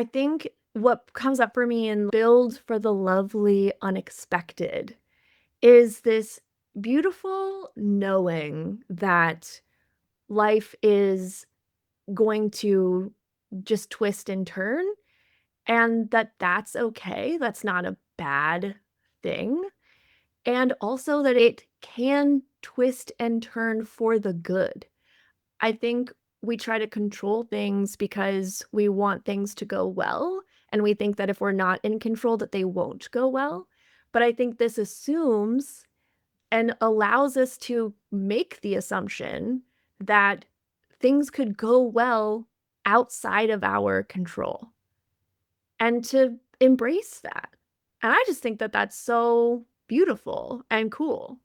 I think what comes up for me in Build for the Lovely Unexpected is this beautiful knowing that life is going to just twist and turn, and that that's okay. That's not a bad thing. And also that it can twist and turn for the good. I think we try to control things because we want things to go well, and we think that if we're not in control that they won't go well. But I think this assumes and allows us to make the assumption that things could go well outside of our control and to embrace that. And I just think that that's so beautiful and cool.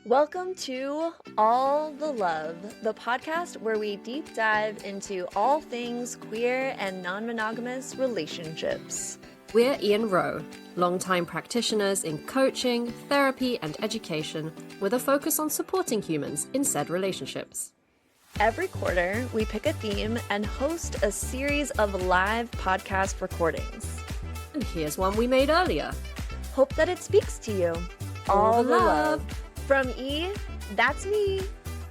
Welcome to All the Love, the podcast where we deep dive into all things queer and non-monogamous relationships. We're Ian Rowe, longtime practitioners in coaching, therapy, and education, with a focus on supporting humans in said relationships. Every quarter, we pick a theme and host a series of live podcast recordings. And here's one we made earlier. Hope that it speaks to you. All the love. From E, that's me.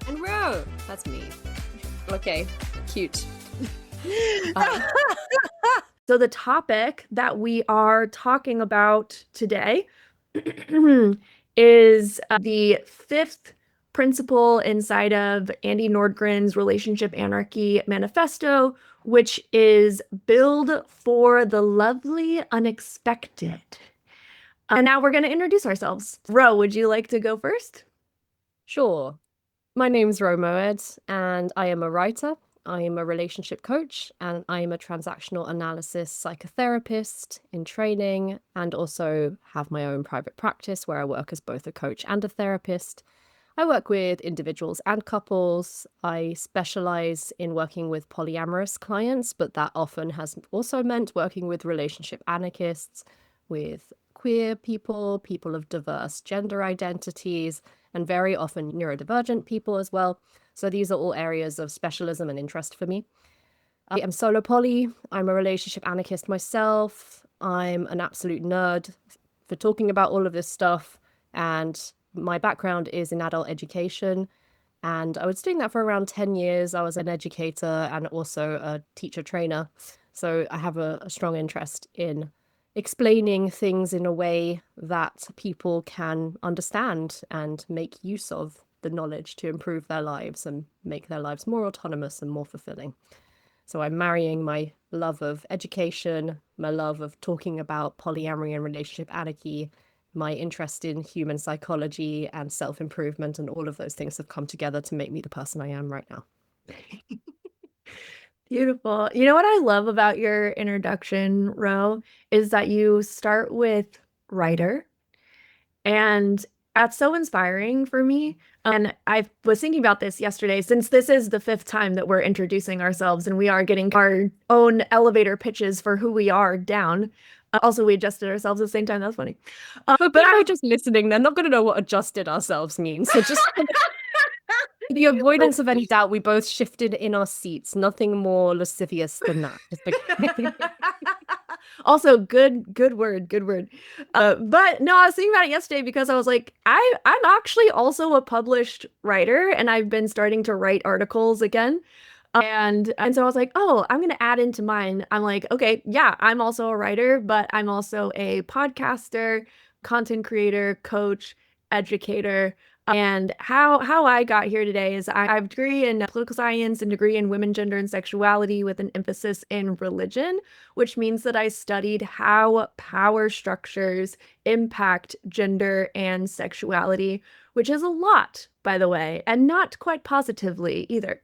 And Rowe, that's me. Okay, cute. So the topic that we are talking about today is the fifth principle inside of Andie Nordgren's Relationship Anarchy Manifesto, which is Build for the Lovely Unexpected. And now we're going to introduce ourselves. Ro, would you like to go first? Sure. My name's Ro Moed, and I am a writer. I am a relationship coach, and I am a transactional analysis psychotherapist in training, and also have my own private practice where I work as both a coach and a therapist. I work with individuals and couples. I specialize in working with polyamorous clients, but that often has also meant working with relationship anarchists, with queer people, people of diverse gender identities, and very often neurodivergent people as well. So these are all areas of specialism and interest for me. I am solo poly. I'm a relationship anarchist myself. I'm an absolute nerd for talking about all of this stuff. And my background is in adult education. And I was doing that for around 10 years. I was an educator and also a teacher trainer. So I have a strong interest in explaining things in a way that people can understand and make use of the knowledge to improve their lives and make their lives more autonomous and more fulfilling. So I'm marrying my love of education, my love of talking about polyamory and relationship anarchy, my interest in human psychology and self-improvement, and all of those things have come together to make me the person I am right now. Beautiful. You know what I love about your introduction, Ro, is that you start with writer. And that's so inspiring for me. And I was thinking about this yesterday, since this is the fifth time that we're introducing ourselves and we are getting our own elevator pitches for who we are down. Also, we adjusted ourselves at the same time. That's funny. But I'm just listening. They're not going to know what adjusted ourselves means. So just the avoidance of any doubt, we both shifted in our seats. Nothing more lascivious than that. Also, good word. But no, I was thinking about it yesterday because I was like, I'm actually also a published writer, and I've been starting to write articles again. And so I was like, oh, I'm going to add into mine. I'm like, okay, yeah, I'm also a writer, but I'm also a podcaster, content creator, coach, educator. And how I got here today is I have a degree in political science and degree in women, gender, and sexuality with an emphasis in religion, which means that I studied how power structures impact gender and sexuality, which is a lot, by the way, and not quite positively either.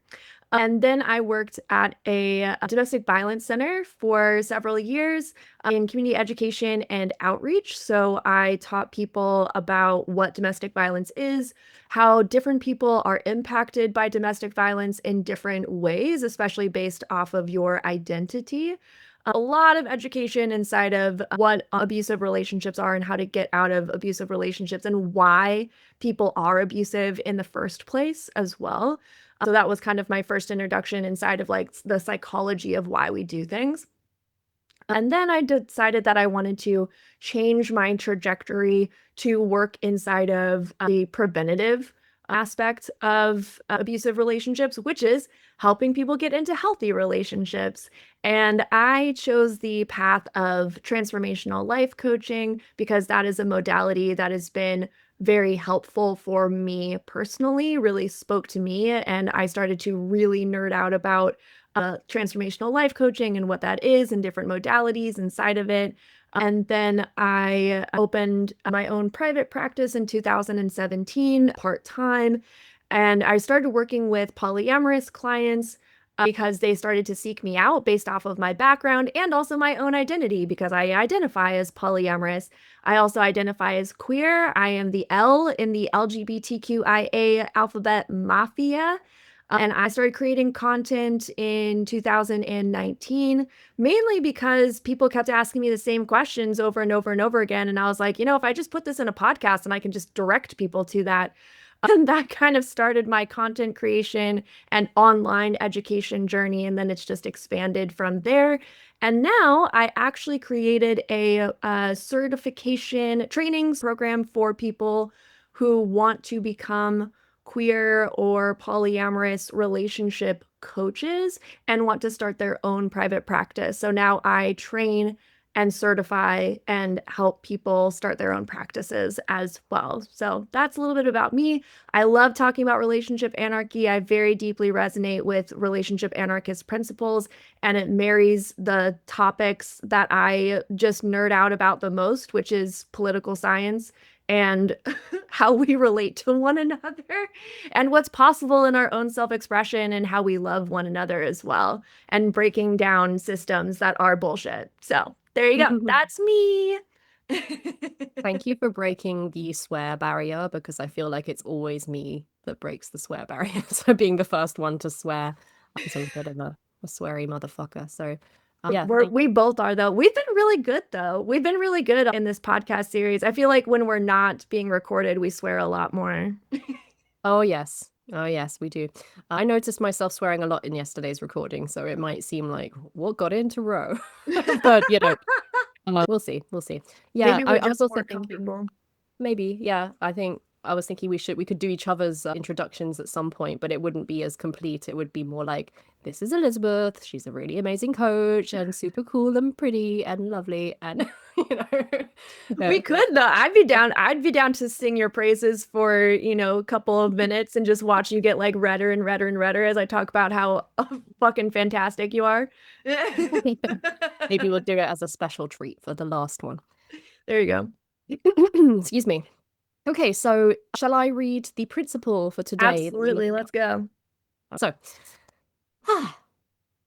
And then I worked at a domestic violence center for several years in community education and outreach. So I taught people about what domestic violence is, how different people are impacted by domestic violence in different ways, especially based off of your identity. A lot of education inside of what abusive relationships are and how to get out of abusive relationships and why people are abusive in the first place as well. So that was kind of my first introduction inside of like the psychology of why we do things. And then I decided that I wanted to change my trajectory to work inside of the preventative aspect of abusive relationships, which is helping people get into healthy relationships. And I chose the path of transformational life coaching because that is a modality that has been very helpful for me personally, really spoke to me. And I started to really nerd out about transformational life coaching and what that is and different modalities inside of it. And then I opened my own private practice in 2017, part-time. And I started working with polyamorous clients because they started to seek me out based off of my background and also my own identity because I identify as polyamorous. I also identify as queer. I am the L in the LGBTQIA alphabet mafia. And I started creating content in 2019, mainly because people kept asking me the same questions over and over and over again. And I was like, if I just put this in a podcast and I can just direct people to that, and that kind of started my content creation and online education journey. And then it's just expanded from there. And now I actually created a certification trainings program for people who want to become queer or polyamorous relationship coaches and want to start their own private practice. So now I train and certify and help people start their own practices as well. So that's a little bit about me. I love talking about relationship anarchy. I very deeply resonate with relationship anarchist principles, and it marries the topics that I just nerd out about the most, which is political science and how we relate to one another and what's possible in our own self-expression and how we love one another as well, and breaking down systems that are bullshit. So there you go. That's me. Thank you for breaking the swear barrier, because I feel like it's always me that breaks the swear barrier. So being the first one to swear, because I'm a bit of a sweary motherfucker. So yeah, We both are, though. We've been really good, though. We've been really good in this podcast series. I feel like when we're not being recorded, we swear a lot more. Oh yes. Oh yes, we do. I noticed myself swearing a lot in yesterday's recording, so it might seem like what got into row. But we'll see. We'll see. Yeah, Maybe we're I was just also more thinking comfortable. maybe, yeah. I was thinking we could do each other's introductions at some point, but it wouldn't be as complete. It would be more like, this is Elizabeth. She's a really amazing coach and super cool and pretty and lovely, and you know. We could, though. I'd be down. I'd be down to sing your praises for, a couple of minutes and just watch you get like redder and redder and redder as I talk about how fucking fantastic you are. Maybe we'll do it as a special treat for the last one. There you go. Excuse me. Okay, so shall I read the principle for today? Absolutely. Let's go. So,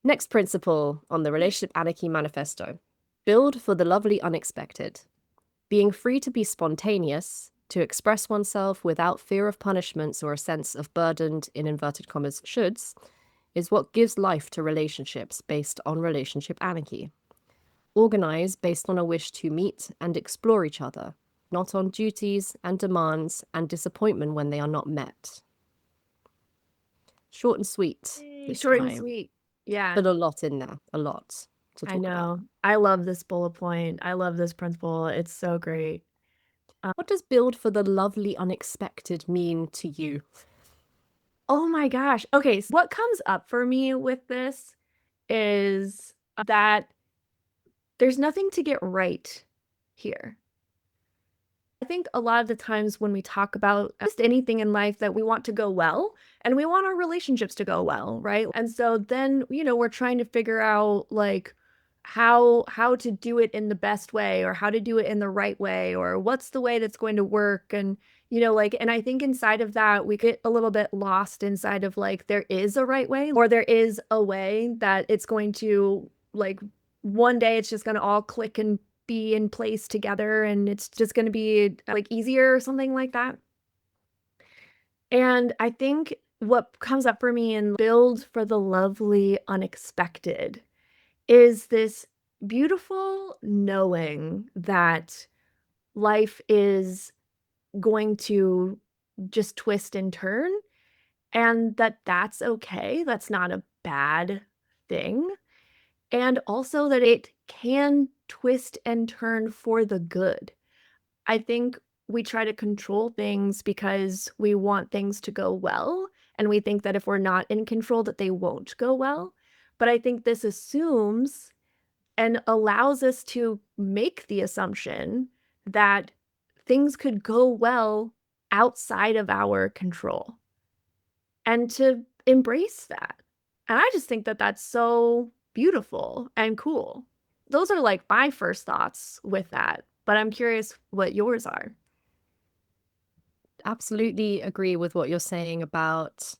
next principle on the Relationship Anarchy Manifesto: build for the lovely unexpected. Being free to be spontaneous, to express oneself without fear of punishments or a sense of burdened, in inverted commas, shoulds, is what gives life to relationships based on relationship anarchy. Organize based on a wish to meet and explore each other, not on duties and demands and disappointment when they are not met. Short and sweet. Short and sweet. Yeah. But a lot in there. A lot to talk I know. about. I love this bullet point. I love this principle. It's so great. What does build for the lovely unexpected mean to you? Oh my gosh. Okay, so what comes up for me with this is that there's nothing to get right here. I think a lot of the times when we talk about just anything in life, that we want to go well and we want our relationships to go well, right? And so then, we're trying to figure out like how to do it in the best way, or how to do it in the right way, or what's the way that's going to work. And and I think inside of that we get a little bit lost inside of like, there is a right way, or there is a way that it's going to, like, one day it's just going to all click and be in place together and it's just going to be like easier or something like that. And I think what comes up for me in build for the lovely unexpected is this beautiful knowing that life is going to just twist and turn, and that that's okay. That's not a bad thing. And also that it can twist and turn for the good. I think we try to control things because we want things to go well, and we think that if we're not in control that they won't go well. But I think this assumes and allows us to make the assumption that things could go well outside of our control and to embrace that. And I just think that that's so beautiful and cool. Those are like my first thoughts with that, but I'm curious what yours are. Absolutely agree with what you're saying about,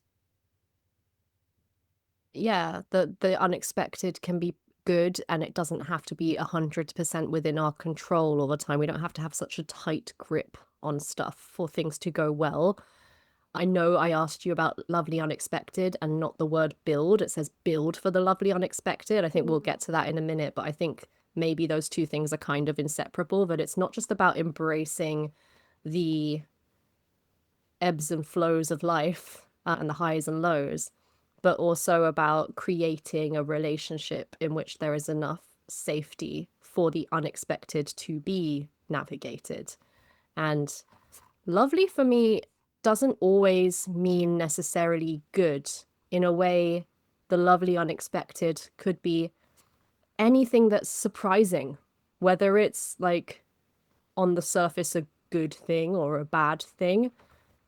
yeah, the unexpected can be good, and it doesn't have to be 100% within our control all the time. We don't have to have such a tight grip on stuff for things to go well. I know I asked you about lovely unexpected and not the word build. It says build for the lovely unexpected. I think we'll get to that in a minute, but I think maybe those two things are kind of inseparable, that it's not just about embracing the ebbs and flows of life and the highs and lows, but also about creating a relationship in which there is enough safety for the unexpected to be navigated. And lovely for me doesn't always mean necessarily good. In a way, the lovely unexpected could be anything that's surprising, whether it's like on the surface a good thing or a bad thing.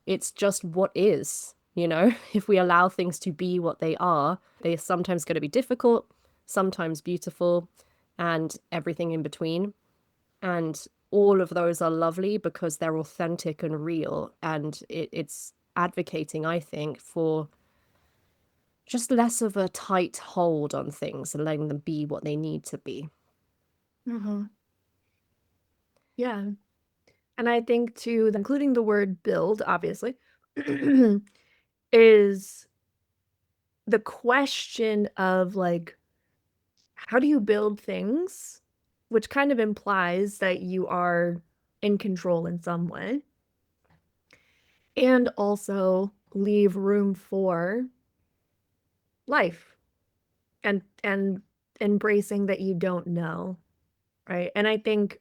It's just what is, you know? If we allow things to be what they are, they're sometimes going to be difficult, sometimes beautiful, and everything in between. And all of those are lovely because they're authentic and real. And it's advocating, I think, for just less of a tight hold on things and letting them be what they need to be. Mm-hmm. Yeah. And I think too, including the word build, obviously, is the question of like, how do you build things? Which kind of implies that you are in control in some way. And also leave room for life and embracing that you don't know, right? And I think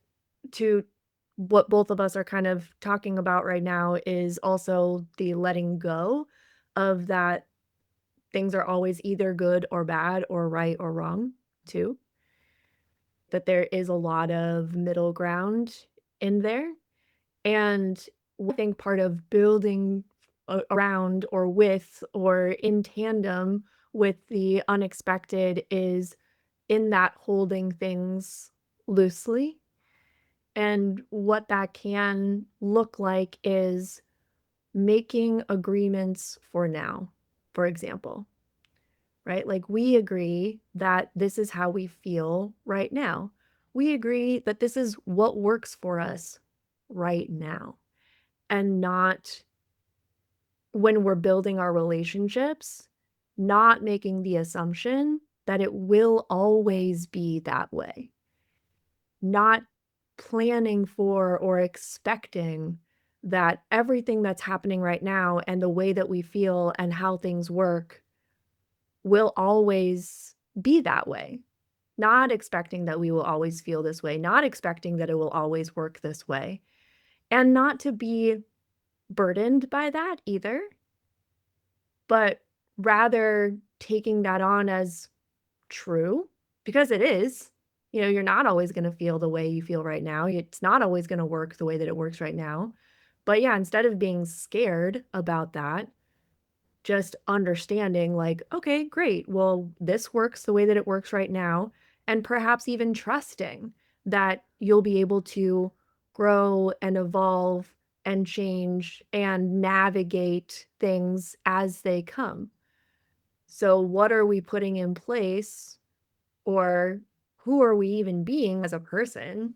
to what both of us are kind of talking about right now is also the letting go of that things are always either good or bad or right or wrong too. That there is a lot of middle ground in there. And I think part of building around or with or in tandem with the unexpected is in that holding things loosely. And what that can look like is making agreements for now, for example, right? Like we agree that this is how we feel right now. We agree that this is what works for us right now, and not when we're building our relationships, not making the assumption that it will always be that way, not planning for or expecting that everything that's happening right now and the way that we feel and how things work will always be that way. Not expecting that we will always feel this way, not expecting that it will always work this way, and not to be burdened by that either, but rather taking that on as true because it is. You know, you're not always going to feel the way you feel right now. It's not always going to work the way that it works right now. But yeah, instead of being scared about that, just understanding like, okay, great. Well, this works the way that it works right now. And perhaps even trusting that you'll be able to grow and evolve and change and navigate things as they come. So, what are we putting in place, or who are we even being as a person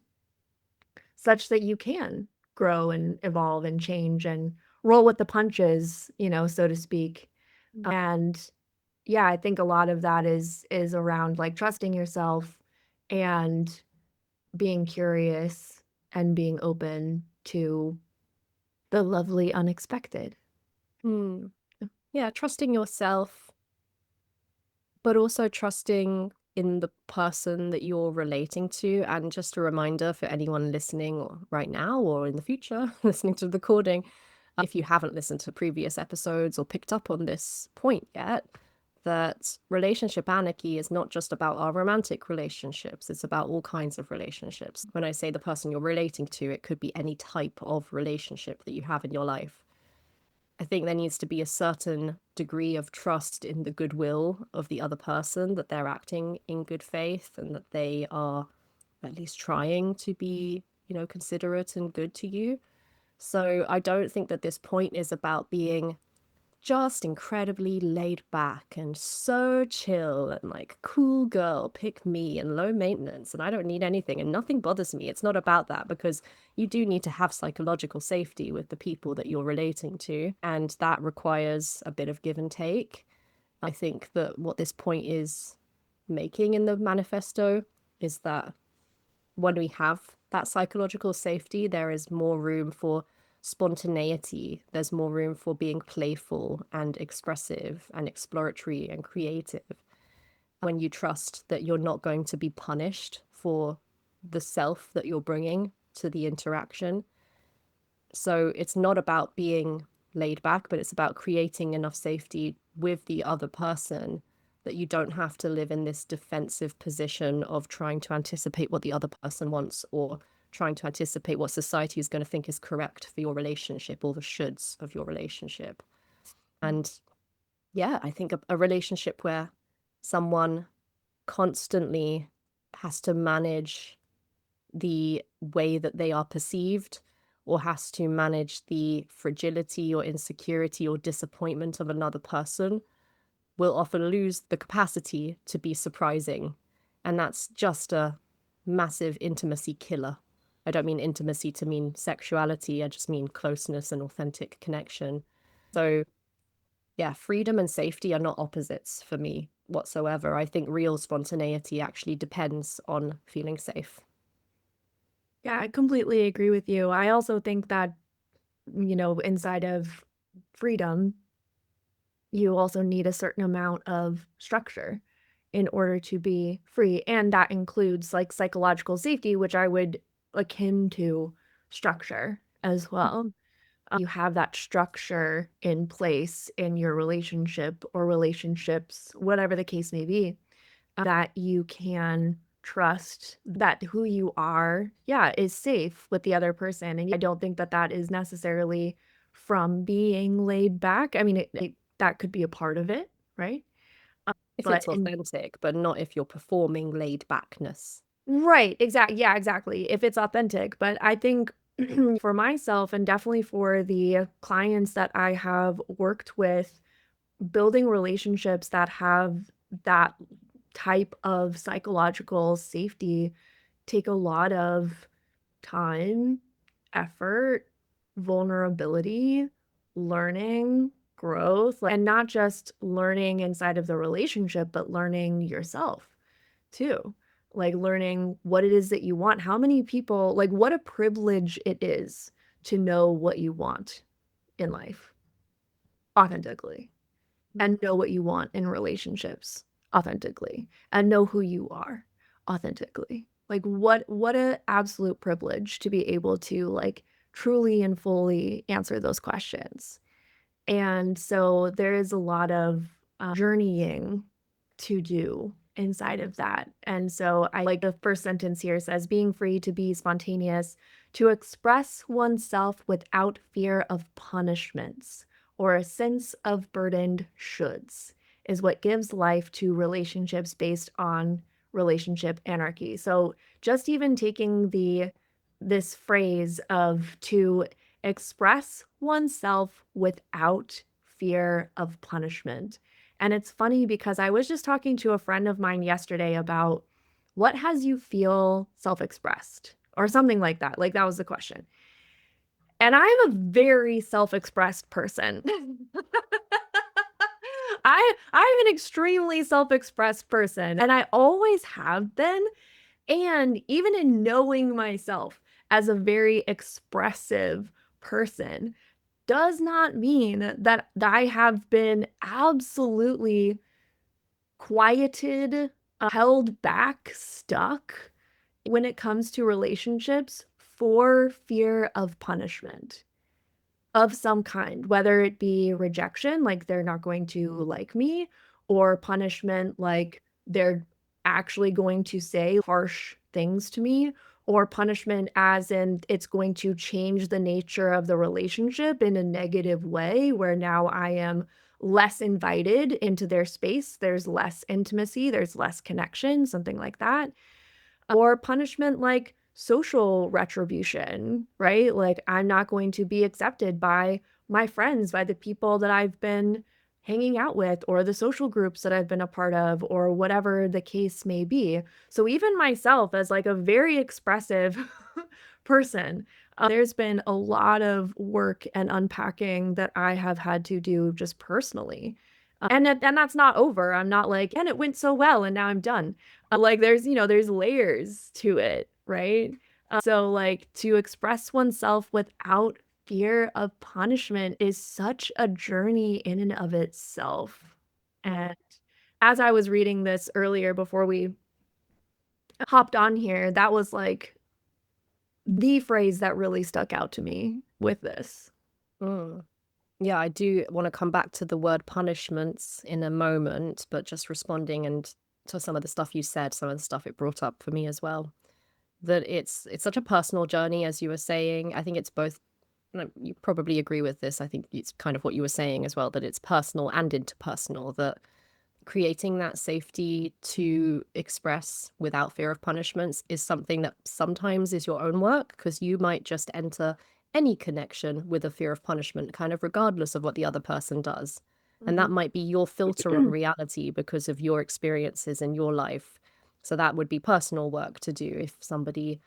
such that you can grow and evolve and change and roll with the punches, you know, so to speak. And yeah, I think a lot of that is around like trusting yourself and being curious and being open to the lovely unexpected. Hmm. Yeah, trusting yourself, but also trusting in the person that you're relating to. And just a reminder for anyone listening right now or in the future, listening to the recording, if you haven't listened to previous episodes or picked up on this point yet, that relationship anarchy is not just about our romantic relationships, it's about all kinds of relationships. When I say the person you're relating to, it could be any type of relationship that you have in your life. I think there needs to be a certain degree of trust in the goodwill of the other person, that they're acting in good faith and that they are at least trying to be, considerate and good to you. So I don't think that this point is about being just incredibly laid back and so chill and like cool girl, pick me and low maintenance and I don't need anything and nothing bothers me. It's not about that, because you do need to have psychological safety with the people that you're relating to, and that requires a bit of give and take. I think that what this point is making in the manifesto is that when we have that psychological safety, there is more room for spontaneity. There's more room for being playful and expressive and exploratory and creative. When you trust that you're not going to be punished for the self that you're bringing to the interaction. So it's not about being laid back, but it's about creating enough safety with the other person that you don't have to live in this defensive position of trying to anticipate what the other person wants, or trying to anticipate what society is going to think is correct for your relationship, or the shoulds of your relationship. And yeah, I think a relationship where someone constantly has to manage the way that they are perceived, or has to manage the fragility or insecurity or disappointment of another person, will often lose the capacity to be surprising. And that's just a massive intimacy killer. I don't mean intimacy to mean sexuality, I just mean closeness and authentic connection. So yeah, freedom and safety are not opposites for me whatsoever. I think real spontaneity actually depends on feeling safe. Yeah, I completely agree with you. I also think that, inside of freedom, you also need a certain amount of structure in order to be free. And that includes like psychological safety, which I would akin to structure as well. You have that structure in place in your relationship or relationships, whatever the case may be, that you can trust that who you are, yeah, is safe with the other person. And I don't think that that is necessarily from being laid back. I mean, that could be a part of it, right? If But it's authentic, but not if you're performing laid backness. right, exactly. Yeah, exactly. If it's authentic. But I think for myself and definitely for the clients that I have worked with, building relationships that have that type of psychological safety take a lot of time, effort, vulnerability, learning, growth, and not just learning inside of the relationship, but learning yourself too. Like learning what it is that you want. How many people, like, what a privilege it is to know what you want in life authentically, and know what you want in relationships authentically, and know who you are authentically. Like what a absolute privilege to be able to like truly and fully answer those questions. And so there is a lot of journeying to do inside of that. And so I like the first sentence here says, being free to be spontaneous, to express oneself without fear of punishments or a sense of burdened shoulds is what gives life to relationships based on relationship anarchy. So just even taking this phrase of to express oneself without fear of punishment. And it's funny because I was just talking to a friend of mine yesterday about what has you feel self-expressed or something like that. Like that was the question. And I'm a very self-expressed person. I'm an extremely self-expressed person, and I always have been. And even in knowing myself as a very expressive person does not mean that I have been absolutely quieted held back, stuck when it comes to relationships for fear of punishment of some kind, whether it be rejection, like they're not going to like me, or punishment, like they're actually going to say harsh things to me, or punishment as in it's going to change the nature of the relationship in a negative way, where now I am less invited into their space. There's less intimacy, there's less connection, something like that. Or punishment like social retribution, right? Like I'm not going to be accepted by my friends, by the people that I've been hanging out with, or the social groups that I've been a part of, or whatever the case may be. So even myself, as like a very expressive person, there's been a lot of work and unpacking that I have had to do just personally. And that's not over. I'm not like, and it went so well and now I'm done. Like there's layers to it, right? So like to express oneself without fear of punishment is such a journey in and of itself. And as I was reading this earlier before we hopped on here, that was like the phrase that really stuck out to me with this. Mm. Yeah, I do want to come back to the word punishments in a moment, but just responding and to some of the stuff you said, some of the stuff it brought up for me as well. That it's such a personal journey, as you were saying. I think it's both. You probably agree with this. I think it's kind of what you were saying as well, that it's personal and interpersonal. That creating that safety to express without fear of punishments is something that sometimes is your own work, because you might just enter any connection with a fear of punishment, kind of regardless of what the other person does. And that might be your filter on reality because of your experiences in your life. So that would be personal work to do. If somebody,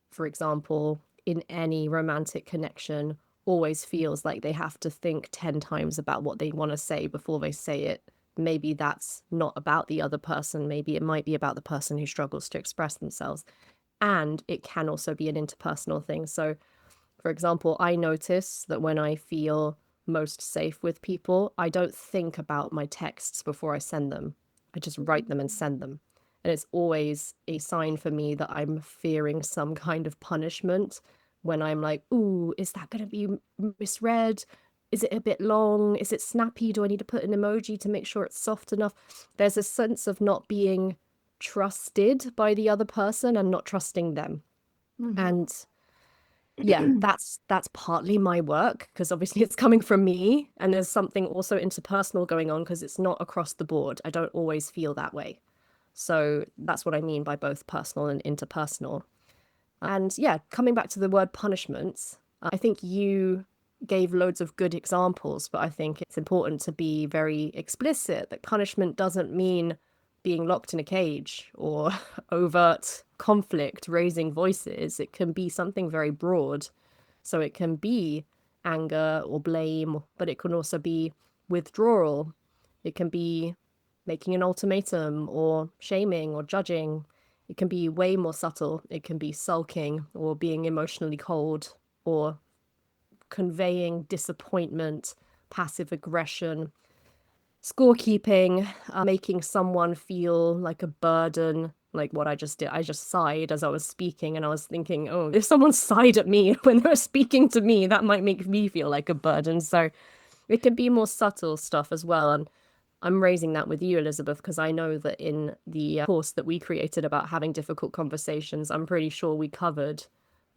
for example, in any romantic connection, always feels like they have to think 10 times about what they want to say before they say it, maybe that's not about the other person. Maybe it might be about the person who struggles to express themselves. And it can also be an interpersonal thing. So, for example, I notice that when I feel most safe with people, I don't think about my texts before I send them. I just write them and send them. And it's always a sign for me that I'm fearing some kind of punishment when I'm like, ooh, is that going to be misread? Is it a bit long? Is it snappy? Do I need to put an emoji to make sure it's soft enough? There's a sense of not being trusted by the other person and not trusting them. And yeah, that's partly my work, because obviously it's coming from me, and there's something also interpersonal going on because it's not across the board. I don't always feel that way. So that's what I mean by both personal and interpersonal. And yeah, coming back to the word punishments, I think you gave loads of good examples, but I think it's important to be very explicit that punishment doesn't mean being locked in a cage or overt conflict, raising voices. It can be something very broad. So it can be anger or blame, but it can also be withdrawal. It can be making an ultimatum or shaming or judging. It can be way more subtle. It can be sulking or being emotionally cold or conveying disappointment, passive aggression, scorekeeping, making someone feel like a burden, like what I just did. I just sighed as I was speaking, and I was thinking, oh, if someone sighed at me when they were speaking to me, that might make me feel like a burden. So it can be more subtle stuff as well. And I'm raising that with you, Elizabeth, because I know that in the course that we created about having difficult conversations, I'm pretty sure we covered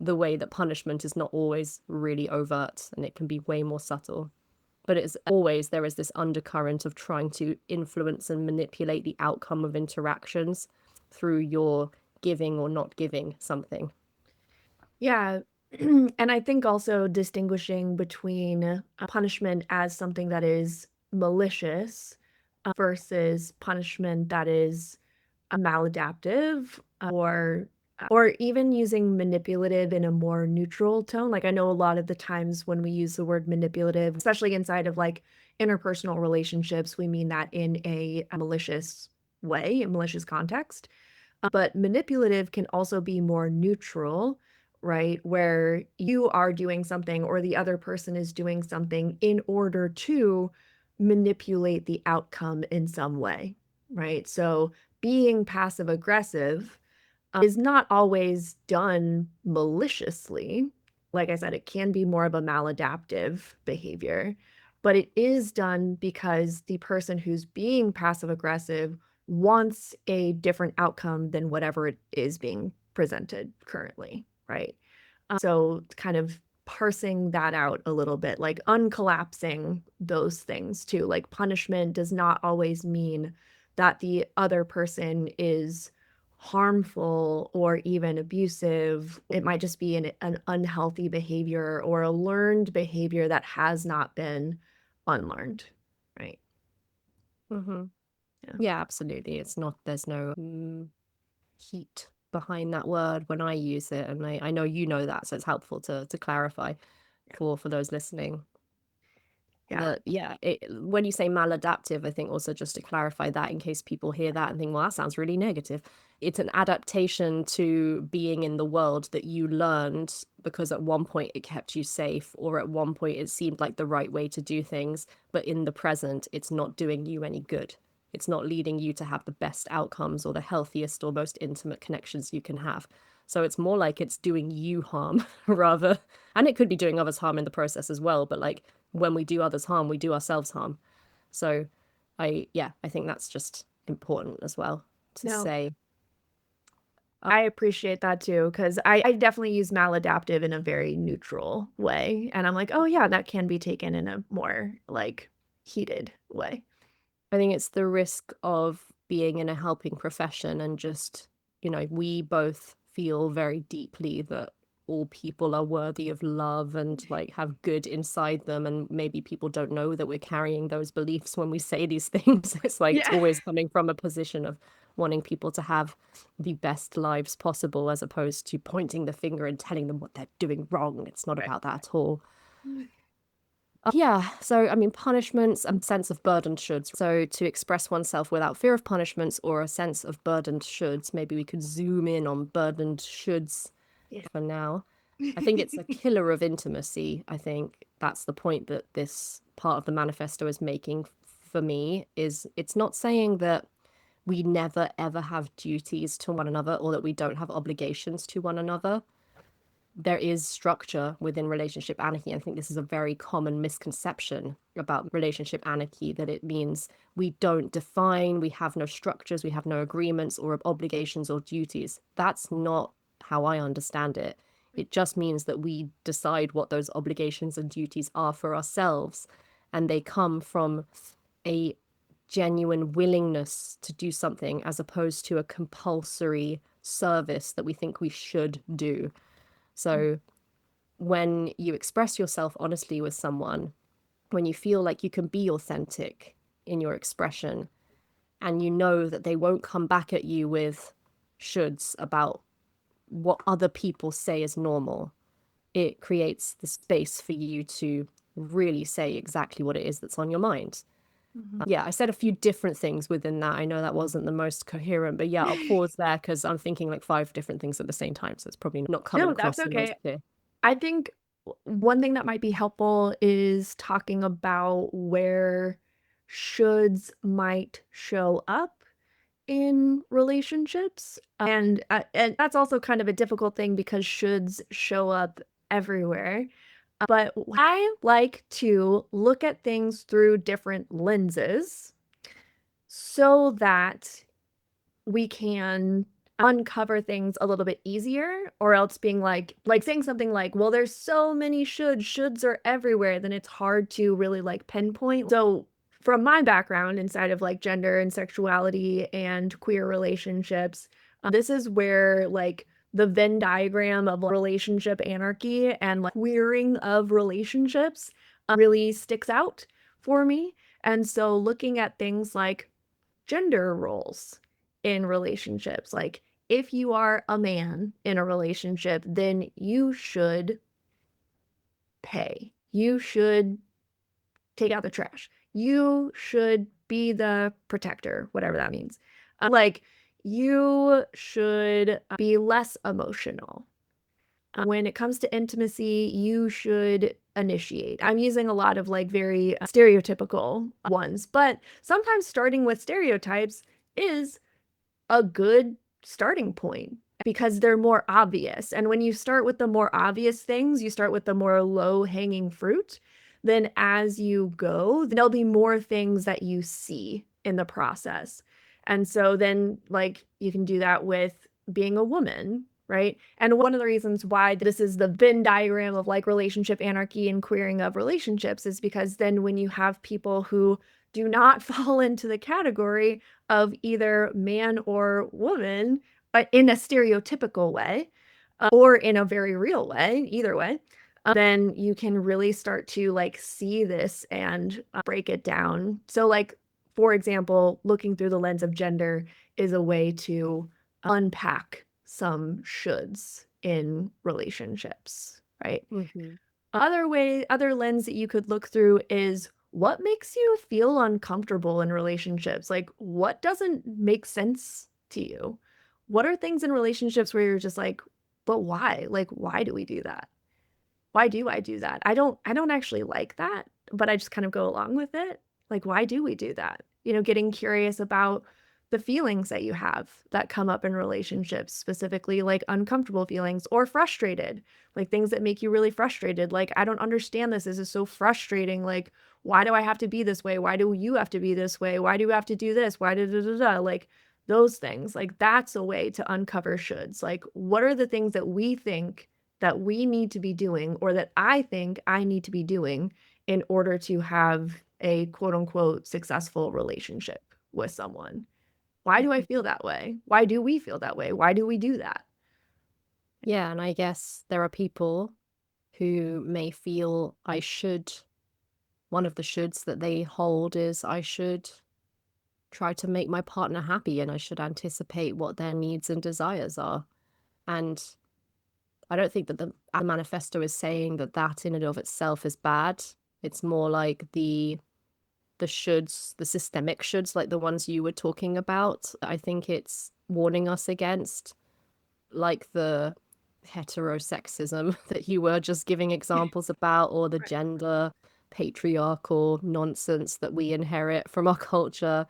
the way that punishment is not always really overt and it can be way more subtle. But it's always, there is this undercurrent of trying to influence and manipulate the outcome of interactions through your giving or not giving something. Yeah. And I think also distinguishing between punishment as something that is malicious versus punishment that is maladaptive or even using manipulative in a more neutral tone. Like I know a lot of the times when we use the word manipulative, especially inside of like interpersonal relationships, we mean that in a malicious way, a malicious context. But manipulative can also be more neutral, right? Where you are doing something or the other person is doing something in order to manipulate the outcome in some way, right? So being passive aggressive is not always done maliciously. Like I said, it can be more of a maladaptive behavior, but it is done because the person who's being passive aggressive wants a different outcome than whatever it is being presented currently, right? So kind of parsing that out a little bit, like uncollapsing those things too. Like punishment does not always mean that the other person is harmful or even abusive. It might just be an unhealthy behavior or a learned behavior that has not been unlearned, right? Mm-hmm. Yeah. Yeah, absolutely. It's not, there's no heat behind that word when I use it. And I know you know that, so it's helpful to clarify for those listening. Yeah. That, yeah, when you say maladaptive, I think also just to clarify that in case people hear that and think, well, that sounds really negative. It's an adaptation to being in the world that you learned because at one point it kept you safe, or at one point it seemed like the right way to do things, but in the present, it's not doing you any good. It's not leading you to have the best outcomes or the healthiest or most intimate connections you can have. So it's more like it's doing you harm rather, and it could be doing others harm in the process as well, but like when we do others harm, we do ourselves harm. So I think that's just important as well to No, say. I appreciate that too, because I definitely use maladaptive in a very neutral way. And I'm like, oh yeah, that can be taken in a more like heated way. I think it's the risk of being in a helping profession and just, we both feel very deeply that all people are worthy of love and like have good inside them. And maybe people don't know that we're carrying those beliefs when we say these things. It's like it's Yeah. always coming from a position of wanting people to have the best lives possible as opposed to pointing the finger and telling them what they're doing wrong. It's not Right. about that at all. Yeah, so I mean, punishments and sense of burdened shoulds. So to express oneself without fear of punishments or a sense of burdened shoulds, maybe we could zoom in on burdened shoulds Yeah. for now. I think it's a killer of intimacy. I think that's the point that this part of the manifesto is making for me, is it's not saying that we never ever have duties to one another or that we don't have obligations to one another. There is structure within relationship anarchy. I think this is a very common misconception about relationship anarchy, that it means we don't define, we have no structures, we have no agreements or obligations or duties. That's not how I understand it. It just means that we decide what those obligations and duties are for ourselves, and they come from a genuine willingness to do something as opposed to a compulsory service that we think we should do. So when you express yourself honestly with someone, when you feel like you can be authentic in your expression, and you know that they won't come back at you with shoulds about what other people say is normal, it creates the space for you to really say exactly what it is that's on your mind. Yeah, I said a few different things within that. I know that wasn't the most coherent, but yeah, I'll pause there because I'm thinking like 5 different things at the same time. So it's probably not coming No, that's across the most okay. clear. I think one thing that might be helpful is talking about where shoulds might show up in relationships. And that's also kind of a difficult thing because shoulds show up everywhere. But I like to look at things through different lenses so that we can uncover things a little bit easier, or else being like saying something like, well, there's so many shoulds are everywhere, then it's hard to really like pinpoint. So from my background inside of like gender and sexuality and queer relationships, this is where like the Venn diagram of relationship anarchy and like queering of relationships really sticks out for me. And so looking at things like gender roles in relationships. Like, if you are a man in a relationship, then you should pay. You should take out the trash. You should be the protector, whatever that means. Like, you should be less emotional. When it comes to intimacy, you should initiate. I'm using a lot of like very stereotypical ones, but sometimes starting with stereotypes is a good starting point because they're more obvious. And when you start with the more obvious things, you start with the more low-hanging fruit, then as you go, there'll be more things that you see in the process. And so then, like, you can do that with being a woman, right? And one of the reasons why this is the Venn diagram of like relationship anarchy and queering of relationships is because then when you have people who do not fall into the category of either man or woman, but in a stereotypical way, or in a very real way, either way, then you can really start to like see this and break it down. So, like, for example, looking through the lens of gender is a way to unpack some shoulds in relationships, right? Hmm. Other lens that you could look through is what makes you feel uncomfortable in relationships? Like, what doesn't make sense to you? What are things in relationships where you're just like, but why? Like, why do we do that? Why do I do that? I don't actually like that, but I just kind of go along with it. Like, why do we do that? Getting curious about the feelings that you have that come up in relationships, specifically like uncomfortable feelings or frustrated, like things that make you really frustrated. Like, I don't understand this. This is so frustrating. Like, why do I have to be this way? Why do you have to be this way? Why do you have to do this? Why da da da da? Like, those things. Like, that's a way to uncover shoulds. Like, what are the things that we think that we need to be doing, or that I think I need to be doing in order to have a quote unquote successful relationship with someone? Why do I feel that way? Why do we feel that way? Why do we do that? Yeah, and I guess there are people who may feel one of the shoulds that they hold is I should try to make my partner happy and I should anticipate what their needs and desires are. And I don't think that the manifesto is saying that that in and of itself is bad. It's more like the shoulds, the systemic shoulds, like the ones you were talking about. I think it's warning us against, like the heterosexism that you were just giving examples about, or the Right. gender patriarchal nonsense that we inherit from our culture.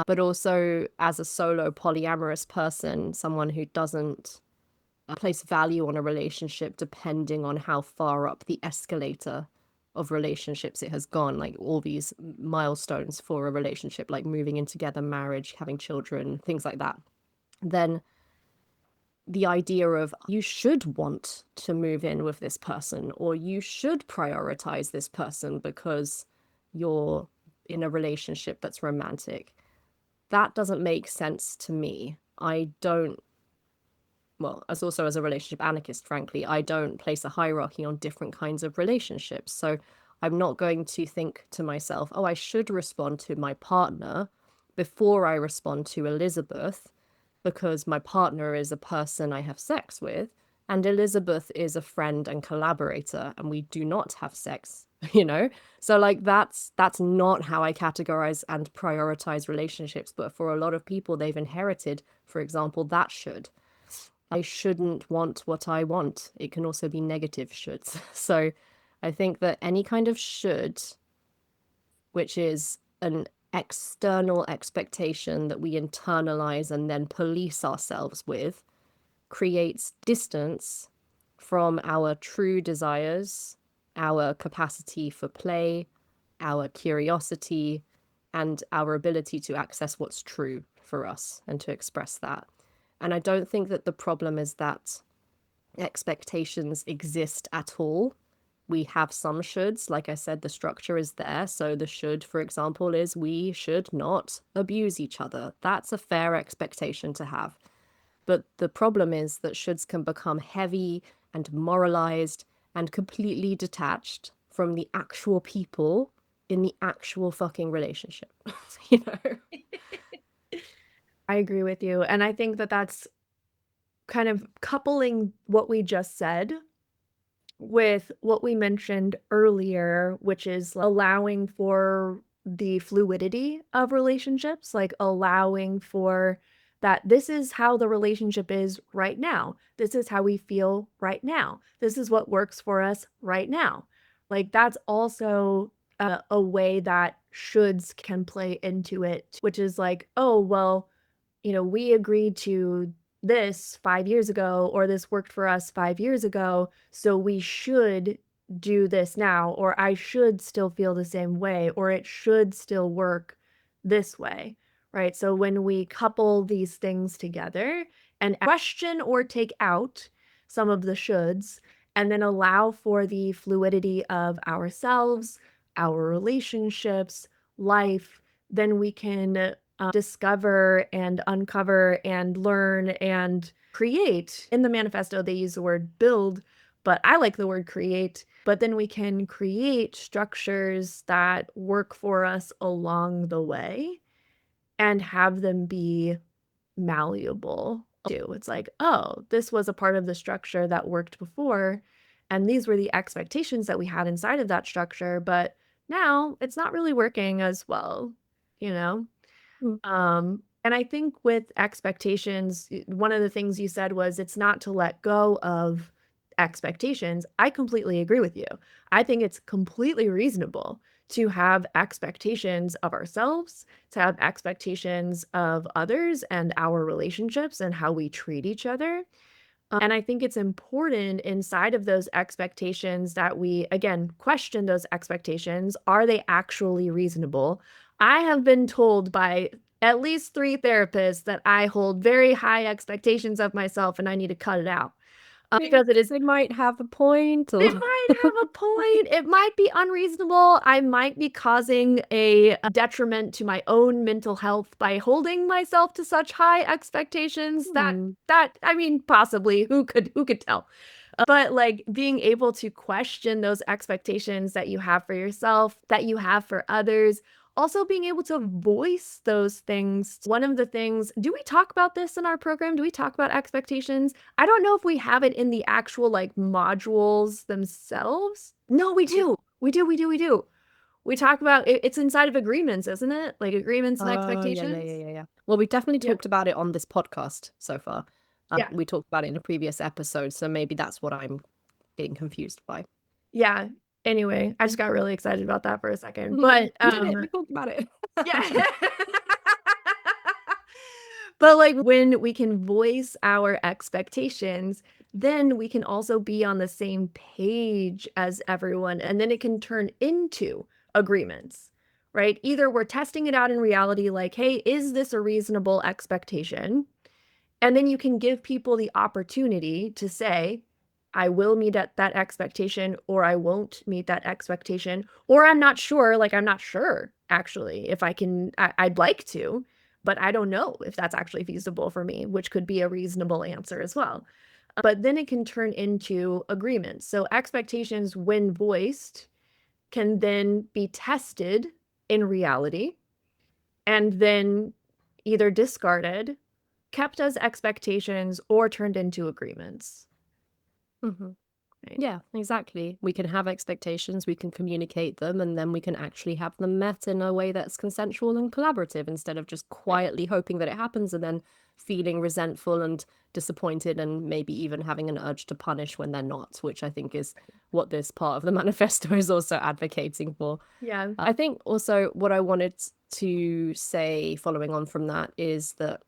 But also, as a solo polyamorous person, someone who doesn't place value on a relationship depending on how far up the escalator of relationships it has gone, like all these milestones for a relationship, like moving in together, marriage, having children, things like that, then the idea of you should want to move in with this person or you should prioritize this person because you're in a relationship that's romantic, that doesn't make sense to me. I don't, well, as a relationship anarchist, frankly, I don't place a hierarchy on different kinds of relationships. So I'm not going to think to myself, oh, I should respond to my partner before I respond to Elizabeth, because my partner is a person I have sex with, and Elizabeth is a friend and collaborator, and we do not have sex, you know? So like that's not how I categorize and prioritize relationships. But for a lot of people, they've inherited, for example, that should. I shouldn't want what I want. It can also be negative shoulds. So I think that any kind of should, which is an external expectation that we internalize and then police ourselves with, creates distance from our true desires, our capacity for play, our curiosity, and our ability to access what's true for us and to express that. And I don't think that the problem is that expectations exist at all. We have some shoulds. Like I said, the structure is there. So the should, for example, is we should not abuse each other. That's a fair expectation to have. But the problem is that shoulds can become heavy and moralized and completely detached from the actual people in the actual fucking relationship. You know? I agree with you. And I think that that's kind of coupling what we just said with what we mentioned earlier, which is allowing for the fluidity of relationships, like allowing for that this is how the relationship is right now. This is how we feel right now. This is what works for us right now. Like, that's also a way that shoulds can play into it, which is like, oh, well, we agreed to this 5 years ago, or this worked for us 5 years ago, so we should do this now, or I should still feel the same way, or it should still work this way, right? So when we couple these things together and question or take out some of the shoulds, and then allow for the fluidity of ourselves, our relationships, life, then we can discover and uncover and learn and create. In the manifesto, they use the word build, but I like the word create. But then we can create structures that work for us along the way and have them be malleable too. It's like, oh, this was a part of the structure that worked before, and these were the expectations that we had inside of that structure, but now it's not really working as well, you know? Mm. And I think with expectations, one of the things you said was it's not to let go of expectations. I completely agree with you. I think it's completely reasonable to have expectations of ourselves, to have expectations of others and our relationships and how we treat each other. And I think it's important inside of those expectations that we, again, question those expectations. Are they actually reasonable? I have been told by at least 3 therapists that I hold very high expectations of myself and I need to cut it out. Because it is They might have a point, they or might have a point. It might be unreasonable. I might be causing a detriment to my own mental health by holding myself to such high expectations that I mean, possibly, who could tell? But like being able to question those expectations that you have for yourself, that you have for others, also being able to voice those things. One of the things, do we talk about this in our program? Do we talk about expectations? I don't know if we have it in the actual like modules themselves. No, we do. We do. We talk about it, it's inside of agreements, isn't it? Like agreements and oh, yeah, yeah, expectations. yeah, yeah, yeah. Well, we definitely Yeah. talked about it on this podcast so far. Yeah. We talked about it in a previous episode, so maybe that's what I'm getting confused by. Yeah. Anyway, I just got really excited about that for a second. But We did it. We talked about it. yeah. But like when we can voice our expectations, then we can also be on the same page as everyone, and then it can turn into agreements, right? Either we're testing it out in reality, like, hey, is this a reasonable expectation? And then you can give people the opportunity to say, I will meet that expectation, or I won't meet that expectation, or I'm not sure, like, I'm not sure actually if I'd like to, but I don't know if that's actually feasible for me, which could be a reasonable answer as well. But then it can turn into agreements. So expectations, when voiced, can then be tested in reality and then either discarded, kept as expectations, or turned into agreements. Mhm. Right? Yeah, exactly. We can have expectations, we can communicate them, and then we can actually have them met in a way that's consensual and collaborative instead of just Right. quietly hoping that it happens and then feeling resentful and disappointed and maybe even having an urge to punish when they're not, which I think is what this part of the manifesto is also advocating for. Yeah. I think also what I wanted to say following on from that is that,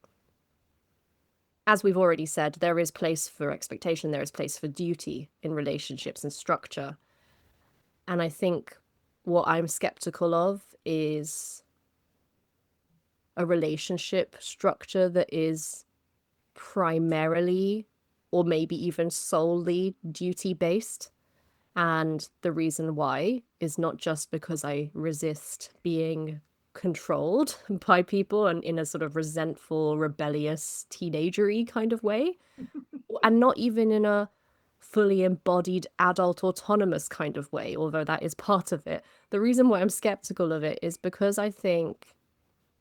as we've already said, there is place for expectation, there is place for duty in relationships and structure. And I think what I'm skeptical of is a relationship structure that is primarily or maybe even solely duty based. And the reason why is not just because I resist being controlled by people and in a sort of resentful, rebellious, teenagery kind of way, and not even in a fully embodied adult autonomous kind of way, although that is part of it. The reason why I'm skeptical of it is because I think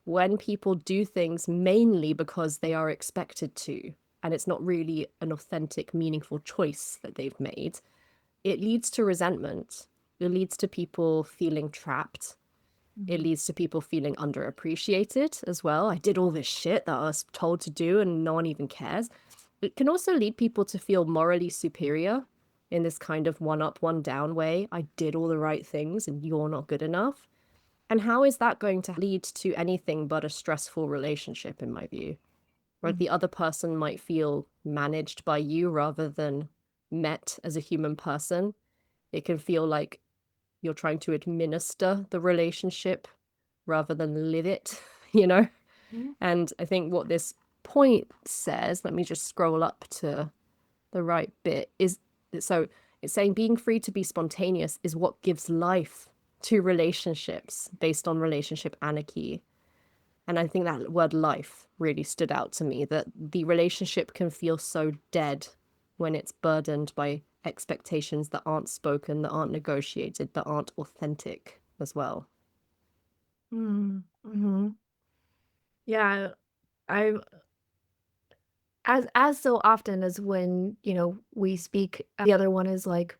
when people do things mainly because they are expected to, and it's not really an authentic, meaningful choice that they've made, it leads to resentment. It leads to people feeling trapped. It leads to people feeling underappreciated as well. I did all this shit that I was told to do and no one even cares. It can also lead people to feel morally superior in this kind of one up, one down way. I did all the right things and you're not good enough. And how is that going to lead to anything but a stressful relationship, in my view? right? The other person might feel managed by you rather than met as a human person. It can feel like you're trying to administer the relationship rather than live it, you know? Mhm. And I think what this point says, let me just scroll up to the right bit, is so it's saying being free to be spontaneous is what gives life to relationships based on relationship anarchy. And I think that word life really stood out to me, that the relationship can feel so dead when it's burdened by expectations that aren't spoken, that aren't negotiated, that aren't authentic as well. Mm-hmm. Yeah, I as so often as when, we speak, the other one is like,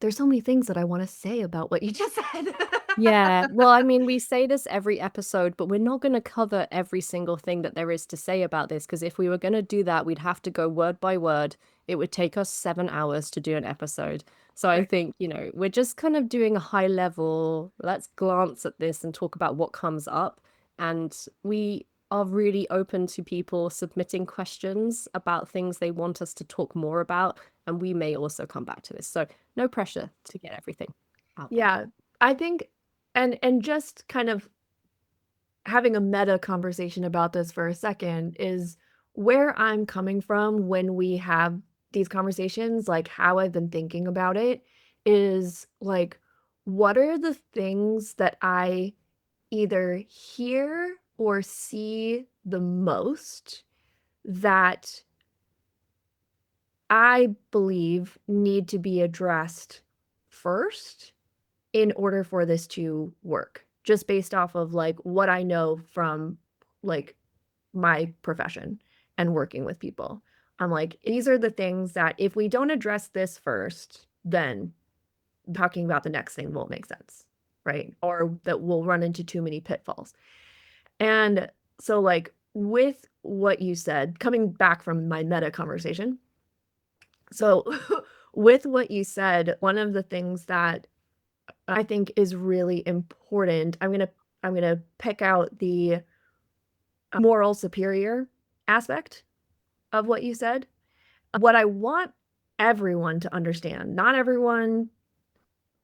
there's so many things that I want to say about what you just said. Yeah, well, I mean, we say this every episode, but we're not going to cover every single thing that there is to say about this, because if we were going to do that, we'd have to go word by word. It would take us 7 hours to do an episode. So I Right. think, we're just kind of doing a high level, let's glance at this and talk about what comes up. And we are really open to people submitting questions about things they want us to talk more about. And we may also come back to this. So no pressure to get everything out there. Yeah, I think, and just kind of having a meta conversation about this for a second is where I'm coming from when we have these conversations, like how I've been thinking about it is like, what are the things that I either hear or see the most that I believe need to be addressed first in order for this to work, just based off of like what I know from like my profession and working with people. I'm like, these are the things that if we don't address this first, then talking about the next thing won't make sense, right? Or that we'll run into too many pitfalls. And so, like, with what you said, coming back from my meta conversation, so with what you said, one of the things that I think is really important, I'm gonna pick out the moral superior aspect of what you said. What I want everyone to understand, not everyone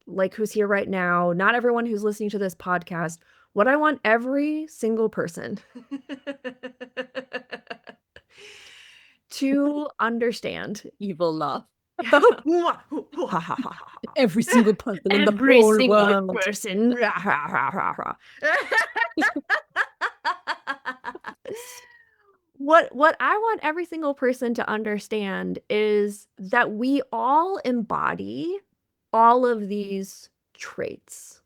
like who's here right now, not everyone who's listening to this podcast, what I want every single person to understand. Evil laugh. Every single person in the Every whole single world. person. What I want every single person to understand is that we all embody all of these traits.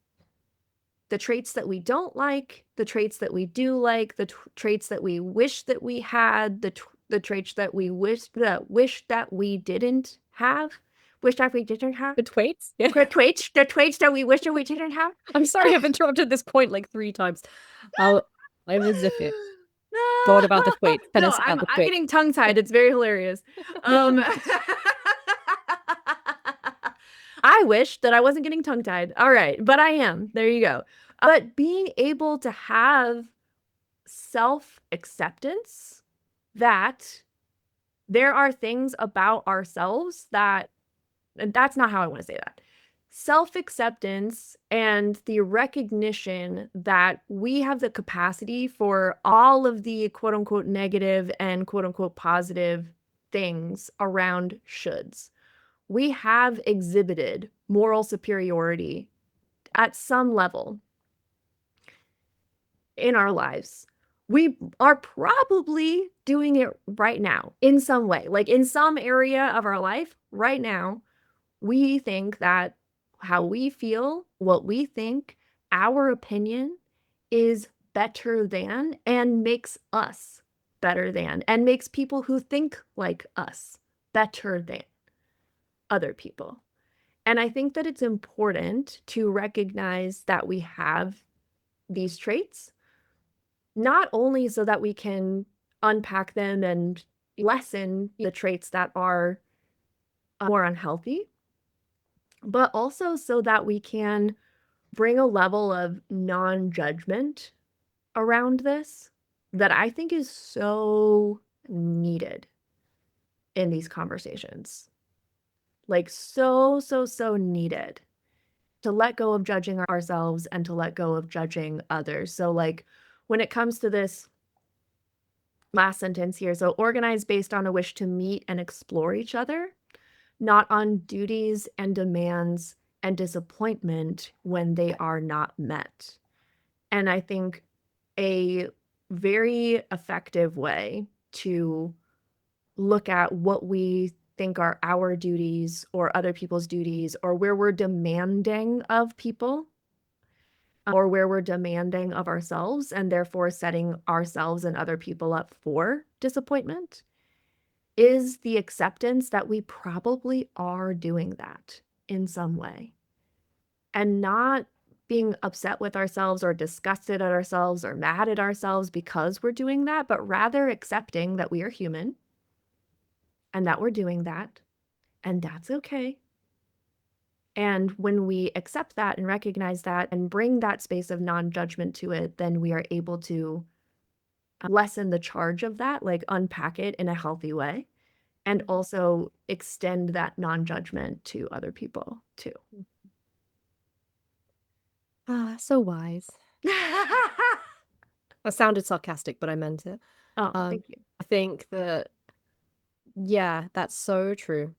The traits that we don't like, the traits that we do like, the traits that we wish that we had, the traits that we wish that we didn't have, wish that we didn't have. The twaits? Yeah. The traits that we wish that we didn't have. I'm sorry I've interrupted this point like 3 times. I will zip it. Thought about the twaits. Tell No, us about I'm the I'm twaits. getting tongue-tied. It's very hilarious. I wish that I wasn't getting tongue-tied. All right, but I am. There you go. But being able to have self-acceptance that there are things about ourselves that, and that's not how I want to say that. Self-acceptance and the recognition that we have the capacity for all of the quote unquote negative and quote unquote positive things around shoulds. We have exhibited moral superiority at some level in our lives. We are probably doing it right now in some way, like in some area of our life right now. We think that how we feel, what we think, our opinion is better than and makes us better than and makes people who think like us better than other people. And I think that it's important to recognize that we have these traits, not only so that we can unpack them and lessen the traits that are more unhealthy, but also so that we can bring a level of non-judgment around this. that I think is so needed in these conversations. Like so, so, so needed to let go of judging ourselves and to let go of judging others. So, like, when it comes to this last sentence here, so organize based on a wish to meet and explore each other, not on duties and demands and disappointment when they are not met. And I think a very effective way to look at what we think are our duties or other people's duties, or where we're demanding of people or where we're demanding of ourselves and therefore setting ourselves and other people up for disappointment, is the acceptance that we probably are doing that in some way, and not being upset with ourselves or disgusted at ourselves or mad at ourselves because we're doing that, but rather accepting that we are human and that we're doing that, and that's okay. And when we accept that and recognize that and bring that space of non-judgment to it, then we are able to lessen the charge of that, like unpack it in a healthy way, and also extend that non-judgment to other people too. Ah, so wise. I sounded sarcastic, but I meant it. Oh, thank you. I think that, yeah, that's so true.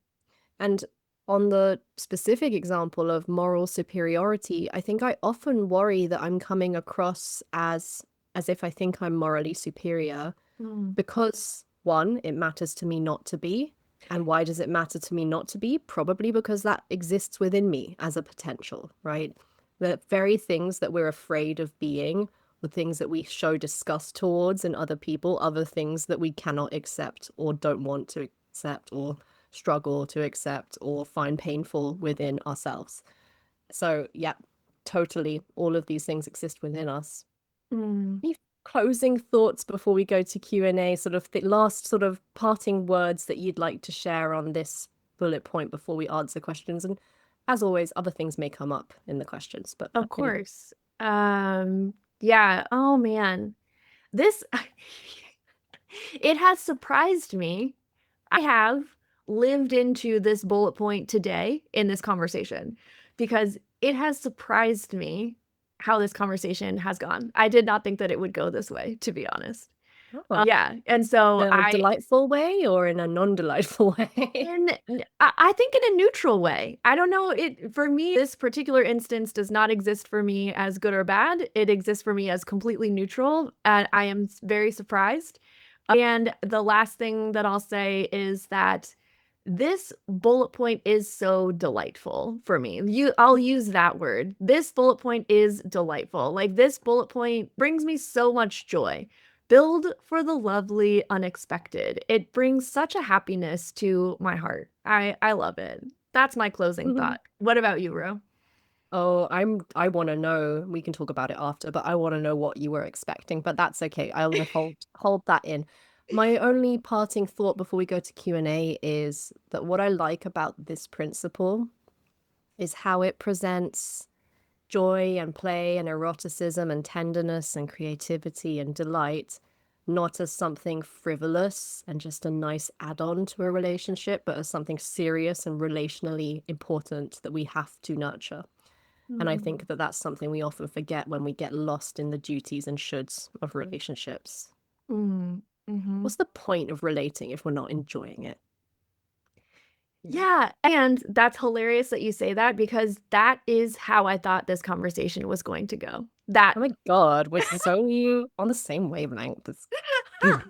And on the specific example of moral superiority, I think I often worry that I'm coming across as if I think I'm morally superior Mm. because one, it matters to me not to be. And why does it matter to me not to be? Probably because that exists within me as a potential, right? The very things that we're afraid of being, the things that we show disgust towards in other people, other things that we cannot accept or don't want to accept or struggle to accept or find painful within ourselves. So, yeah, totally. All of these things exist within us. Mm. Any closing thoughts before we go to Q&A, sort of the last sort of parting words that you'd like to share on this bullet point before we answer questions? And as always, other things may come up in the questions, but Of anything. course. Yeah. Oh man. This it has surprised me. I have lived into this bullet point today in this conversation because it has surprised me how this conversation has gone. I did not think that it would go this way, to be honest. Oh, Yeah, and so in a delightful way or in a non-delightful way? I think in a neutral way. I don't know, it for me, this particular instance does not exist for me as good or bad. It exists for me as completely neutral, and I am very surprised. And the last thing that I'll say is that this bullet point is so delightful for me. I'll use that word. This bullet point is delightful. Like, this bullet point brings me so much joy. Build for the lovely unexpected. It brings such a happiness to my heart. I love it. That's my closing thought. What about you, Ro? Oh, I want to know. We can talk about it after, but I want to know what you were expecting, but that's okay. I'll hold that in. My only parting thought before we go to Q&A is that what I like about this principle is how it presents joy and play and eroticism and tenderness and creativity and delight, not as something frivolous and just a nice add-on to a relationship, but as something serious and relationally important that we have to nurture. And I think that that's something we often forget when we get lost in the duties and shoulds of relationships. Mm-hmm. What's the point of relating if we're not enjoying it? Yeah, and that's hilarious that you say that because that is how I thought this conversation was going to go. That Oh my God, we're so on the same wavelength. It's good.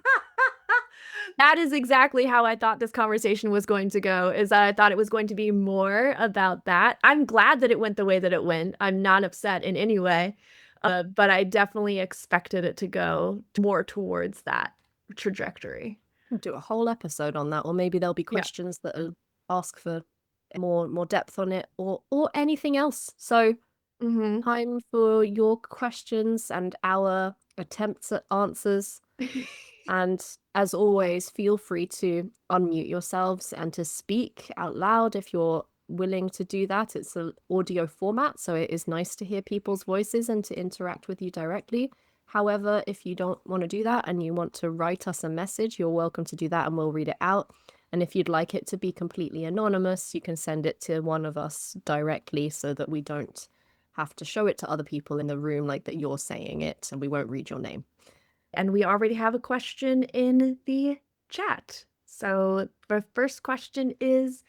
that is exactly how I thought this conversation was going to go, is that I thought it was going to be more about that. I'm glad that it went the way that it went. I'm not upset in any way, but I definitely expected it to go more towards that trajectory. Do a whole episode on that, or maybe there'll be Yeah. questions that ask for more depth on it, or anything else. So Mm-hmm. time for your questions and our attempts at answers. And as always, feel free to unmute yourselves and to speak out loud if you're willing to do that. It's an audio format, so it is nice to hear people's voices and to interact with you directly. However, if you don't want to do that and you want to write us a message, you're welcome to do that and we'll read it out. And if you'd like it to be completely anonymous, you can send it to one of us directly so that we don't have to show it to other people in the room like that you're saying it, and we won't read your name. And we already have a question in the chat. So the first question is,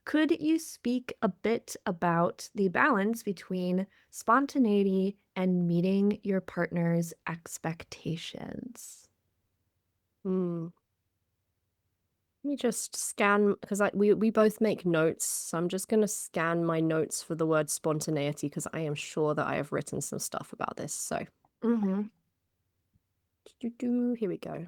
could you speak a bit about the balance between spontaneity and meeting your partner's expectations? Hmm. Let me just scan, because we both make notes, so I'm just going to scan my notes for the word spontaneity because I am sure that I have written some stuff about this. So here we go.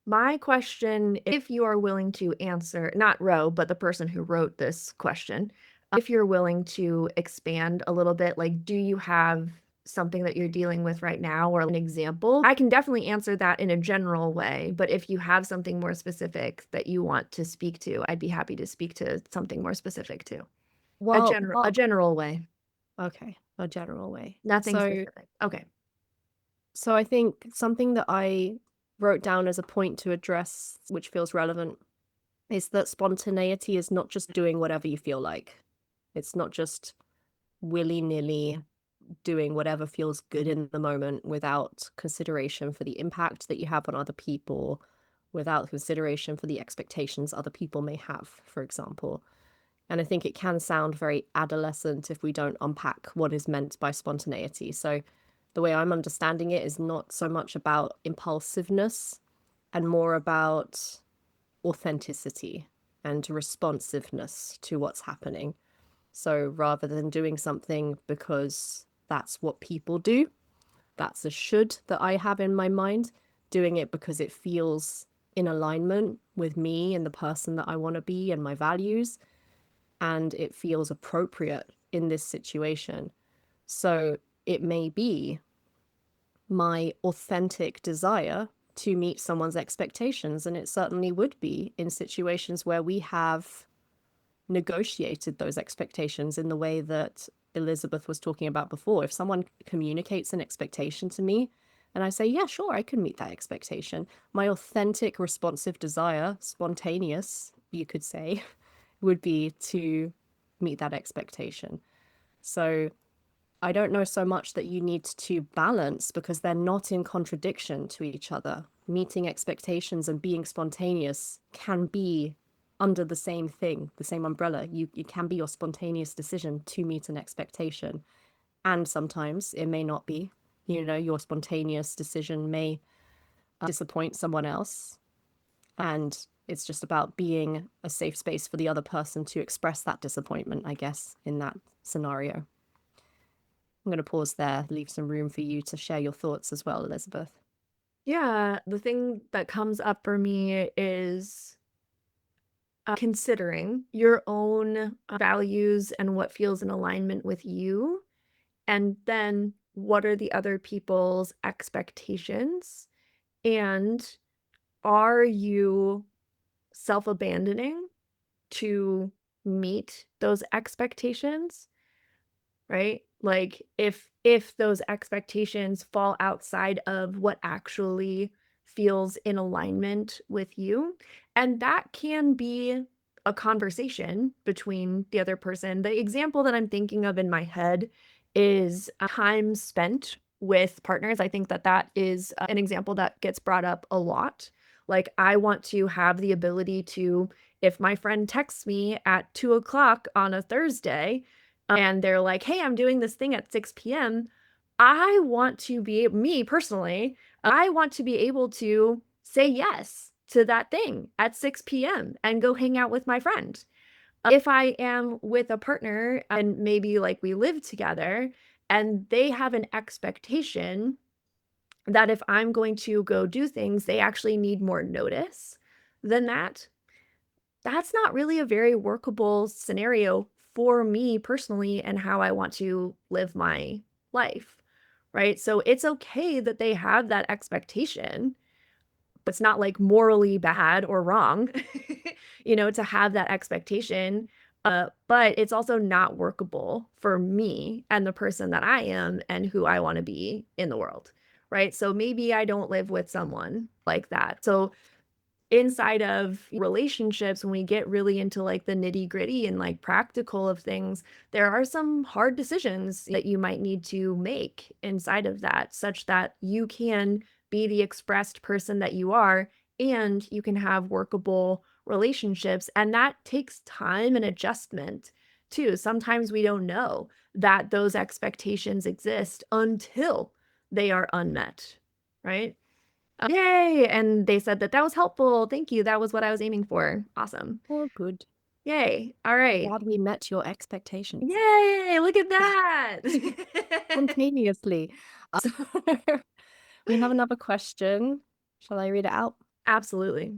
My question, if you are willing to answer, not Ro, but the person who wrote this question, if you're willing to expand a little bit, like, do you have something that you're dealing with right now or an example? I can definitely answer that in a general way, but if you have something more specific that you want to speak to, I'd be happy to speak to something more specific too. Well, A general way, okay, a general way. nothing specific. Okay. So I think something that I wrote down as a point to address, which feels relevant, is that spontaneity is not just doing whatever you feel like. It's not just willy-nilly doing whatever feels good in the moment without consideration for the impact that you have on other people, without consideration for the expectations other people may have, for example. And I think it can sound very adolescent if we don't unpack what is meant by spontaneity. So the way I'm understanding it is not so much about impulsiveness and more about authenticity and responsiveness to what's happening. So rather than doing something because that's what people do, that's a should that I have in my mind, doing it because it feels in alignment with me and the person that I want to be and my values, and it feels appropriate in this situation. So it may be my authentic desire to meet someone's expectations, and it certainly would be in situations where we have negotiated those expectations in the way that Elizabeth was talking about before. If someone communicates an expectation to me and I say, yeah, sure, I can meet that expectation, my authentic, responsive desire, spontaneous, you could say, would be to meet that expectation. So I don't know so much that you need to balance, because they're not in contradiction to each other. Meeting expectations and being spontaneous can be under the same thing, the same umbrella. You can be your spontaneous decision to meet an expectation. And sometimes it may not be. You know, your spontaneous decision may disappoint someone else. And it's just about being a safe space for the other person to express that disappointment, I guess, in that scenario. I'm going to pause there, leave some room for you to share your thoughts as well, Elizabeth. Yeah, the thing that comes up for me is considering your own values and what feels in alignment with you, and then what are the other people's expectations, and are you self-abandoning to meet those expectations, right? Like if those expectations fall outside of what actually feels in alignment with you, and that can be a conversation between the other person. The example that I'm thinking of in my head is time spent with partners. I think that that is an example that gets brought up a lot. Like, I want to have the ability to, if my friend texts me at 2 o'clock on a Thursday, and they're like, hey, I'm doing this thing at 6 p.m., I want to be, me personally, I want to be able to say yes to that thing at 6 p.m. and go hang out with my friend. If I am with a partner and maybe like we live together and they have an expectation that if I'm going to go do things, they actually need more notice than that, that's not really a very workable scenario for me personally and how I want to live my life, right? So it's okay that they have that expectation. It's not like morally bad or wrong, to have that expectation. But it's also not workable for me and the person that I am and who I want to be in the world, right? So maybe I don't live with someone like that. So inside of relationships, when we get really into like the nitty gritty and like practical of things, there are some hard decisions that you might need to make inside of that, such that you can be the expressed person that you are and you can have workable relationships. And that takes time and adjustment too. Sometimes we don't know that those expectations exist until they are unmet, right? Yay! And they said that that was helpful. Thank you. That was what I was aiming for. Awesome. Oh, good. Yay. All right. Glad we met your expectations Yay! Look at that. spontaneously. So we have another question. Shall I read it out? Absolutely.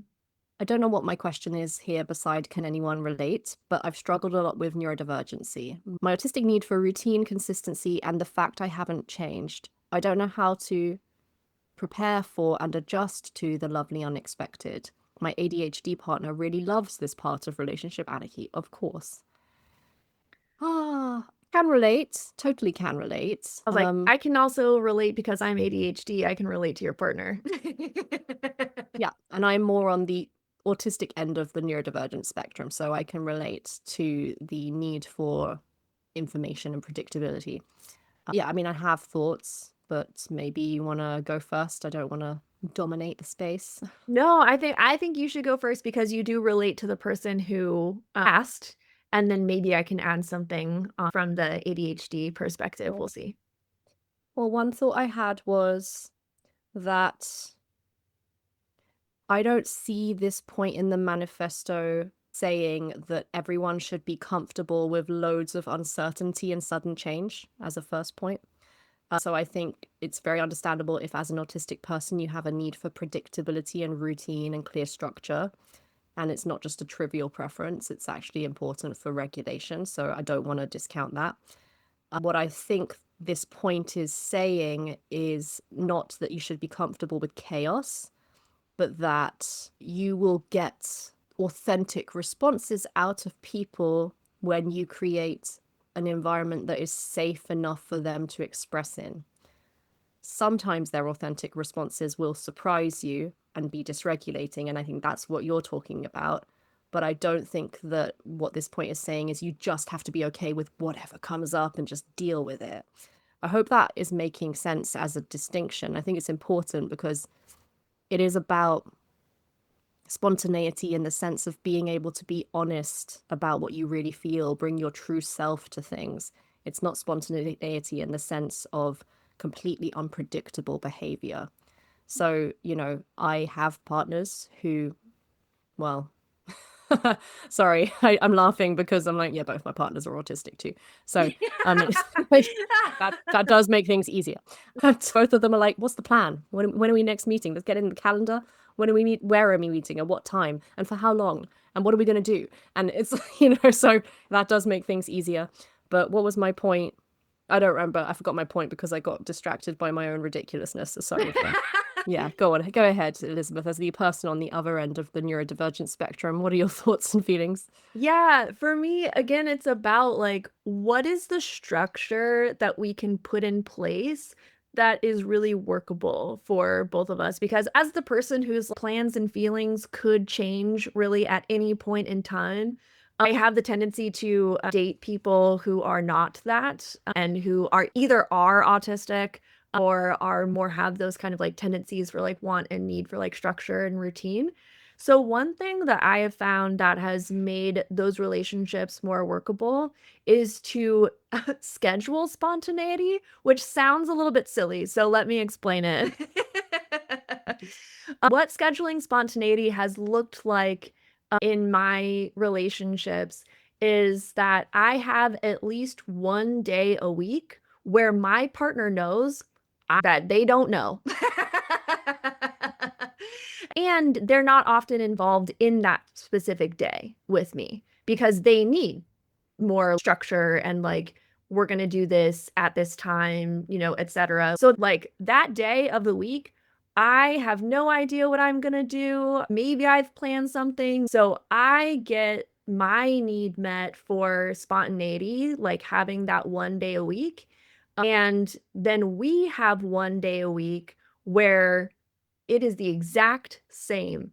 I don't know what my question is here beside can anyone relate, but I've struggled a lot with neurodivergency. My autistic need for routine, consistency, and the fact I haven't changed. I don't know how to prepare for and adjust to the lovely unexpected. My ADHD partner really loves this part of Relationship Anarchy, of course. Can relate. Totally can relate. I was like, I can also relate because I'm ADHD. I can relate to your partner. Yeah, and I'm more on the autistic end of the neurodivergent spectrum, so I can relate to the need for information and predictability. Yeah, I mean, I have thoughts, but maybe you want to go first. I don't want to dominate the space. No, I think you should go first because you do relate to the person who asked, and then maybe I can add something from the ADHD perspective. We'll see. Well, one thought I had was that I don't see this point in the manifesto saying that everyone should be comfortable with loads of uncertainty and sudden change as a first point. So I think it's very understandable if, as an autistic person, you have a need for predictability and routine and clear structure. And it's not just a trivial preference, it's actually important for regulation. So I don't want to discount that. What I think this point is saying is not that you should be comfortable with chaos, but that you will get authentic responses out of people when you create an environment that is safe enough for them to express in. Sometimes their authentic responses will surprise you and be dysregulating, and I think that's what you're talking about. But I don't think that what this point is saying is you just have to be okay with whatever comes up and just deal with it. I hope that is making sense as a distinction. I think it's important because it is about spontaneity in the sense of being able to be honest about what you really feel, bring your true self to things. It's not spontaneity in the sense of completely unpredictable behavior. So, I have partners who, well, sorry, I'm laughing because I'm like, yeah, both my partners are autistic too. So that does make things easier. Both of them are like, what's the plan? When are we next meeting? Let's get in the calendar. When do we meet? Where are we meeting? At what time? And for how long? And what are we going to do? And it's, so that does make things easier. But what was my point? I don't remember. I forgot my point because I got distracted by my own ridiculousness. So sorry for that. Yeah, go ahead, Elizabeth, as the person on the other end of the neurodivergent spectrum. What are your thoughts and feelings? Yeah, for me, again, it's about like, what is the structure that we can put in place that is really workable for both of us? Because as the person whose plans and feelings could change really at any point in time, I have the tendency to date people who are not that and who are either are autistic or are more have those kind of like tendencies for like want and need for like structure and routine. So one thing that I have found that has made those relationships more workable is to schedule spontaneity, which sounds a little bit silly. So let me explain it. What scheduling spontaneity has looked like in my relationships is that I have at least one day a week where my partner knows that they don't know. And they're not often involved in that specific day with me because they need more structure and like, we're going to do this at this time, etc. So like that day of the week, I have no idea what I'm going to do. Maybe I've planned something. So I get my need met for spontaneity, like having that one day a week. And then we have one day a week where it is the exact same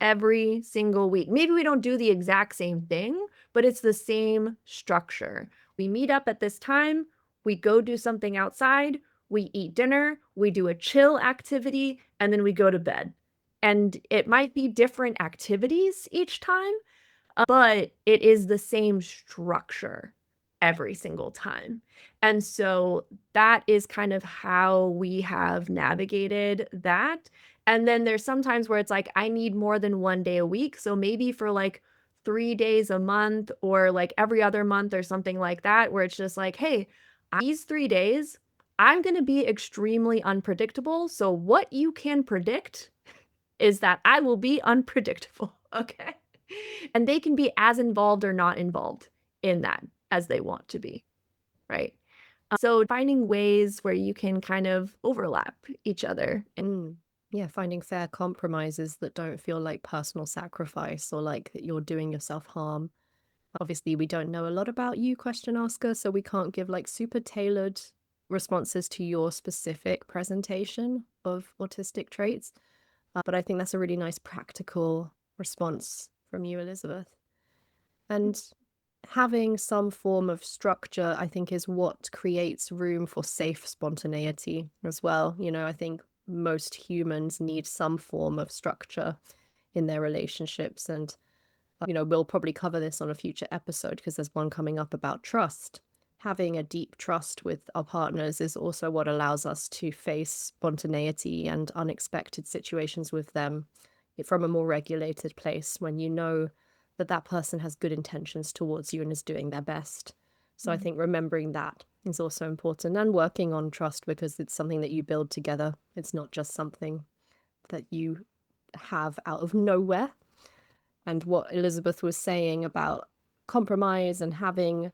every single week. Maybe we don't do the exact same thing, but it's the same structure. We meet up at this time, we go do something outside, we eat dinner, we do a chill activity, and then we go to bed. And it might be different activities each time, but it is the same structure every single time. And so that is kind of how we have navigated that. And then there's sometimes where it's like, I need more than 1 day a week. So maybe for like 3 days a month or like every other month or something like that, where it's just like, hey, these 3 days, I'm going to be extremely unpredictable. So what you can predict is that I will be unpredictable. Okay. And they can be as involved or not involved in that as they want to be, right? So finding ways where you can kind of overlap each other. Yeah, finding fair compromises that don't feel like personal sacrifice or like that you're doing yourself harm. Obviously, we don't know a lot about you, question asker, so we can't give like super tailored responses to your specific presentation of autistic traits. But I think that's a really nice practical response from you, Elizabeth. And having some form of structure, I think, is what creates room for safe spontaneity as well. You know, I think most humans need some form of structure in their relationships. And, you know, we'll probably cover this on a future episode because there's one coming up about trust. Having a deep trust with our partners is also what allows us to face spontaneity and unexpected situations with them from a more regulated place when you know that that person has good intentions towards you and is doing their best. So I think remembering that is also important, and working on trust because it's something that you build together. It's not just something that you have out of nowhere. And what Elizabeth was saying about compromise and having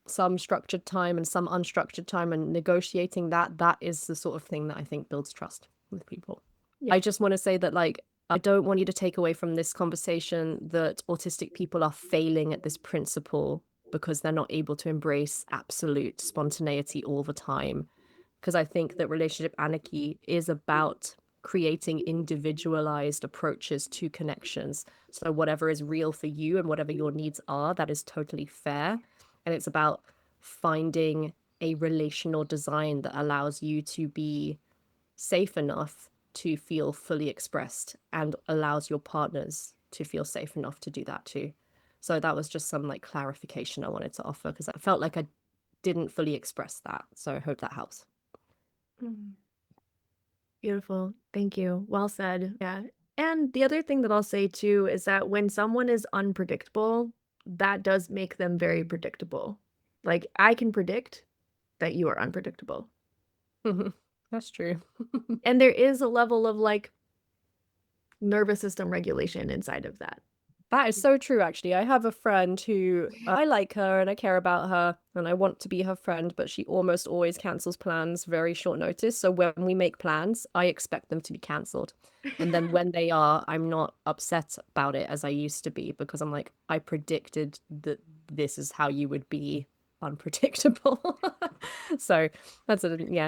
some structured time and some unstructured time and negotiating that is the sort of thing that I think builds trust with people. Yeah. I just want to say that, like, I don't want you to take away from this conversation that autistic people are failing at this principle because they're not able to embrace absolute spontaneity all the time. Because I think that relationship anarchy is about creating individualized approaches to connections. So whatever is real for you and whatever your needs are, that is totally fair. And it's about finding a relational design that allows you to be safe enough to feel fully expressed and allows your partners to feel safe enough to do that too. So that was just some like clarification I wanted to offer because I felt like I didn't fully express that. So I hope that helps. Beautiful. Thank you. Well said. Yeah. And the other thing that I'll say too is that when someone is unpredictable, that does make them very predictable. Like I can predict that you are unpredictable. That's true. And there is a level of like nervous system regulation inside of that. That is so true, actually. I have a friend who I like her and I care about her and I want to be her friend, but she almost always cancels plans very short notice. So when we make plans, I expect them to be cancelled. And then when they are, I'm not upset about it as I used to be because I'm like, I predicted that this is how you would be unpredictable. So that's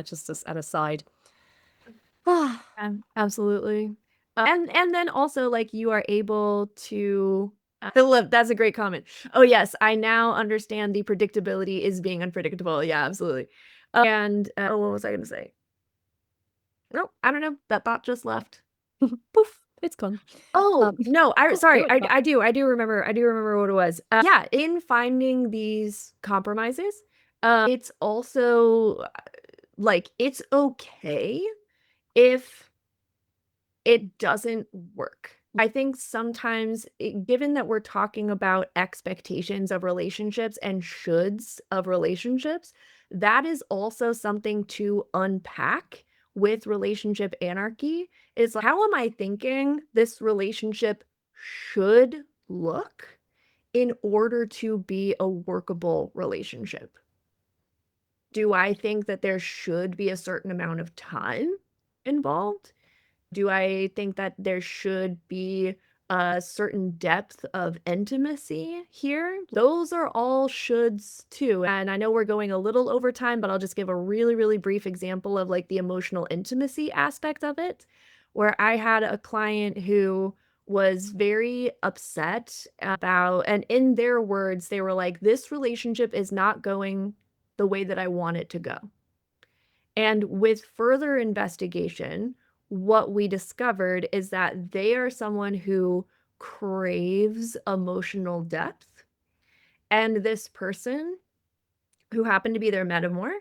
just an aside. Absolutely. And then also like you are able to Philip, that's a great comment. Oh yes, I now understand the predictability is being unpredictable. Yeah, absolutely. And oh, what was I gonna say? No, I don't know. That thought just left. Poof, it's gone. Oh no, sorry, I do remember what it was. Yeah, in finding these compromises, it's also like it's okay if it doesn't work. I think sometimes, given that we're talking about expectations of relationships and shoulds of relationships, that is also something to unpack with relationship anarchy. Is like, how am I thinking this relationship should look in order to be a workable relationship? Do I think that there should be a certain amount of time involved? Do I think that there should be a certain depth of intimacy here. Those are all shoulds too. And I know we're going a little over time, but I'll just give a really, really brief example of like the emotional intimacy aspect of it, where I had a client who was very upset about, and in their words, they were like, this relationship is not going the way that I want it to go. And with further investigation, what we discovered is that they are someone who craves emotional depth. And this person, who happened to be their metamor,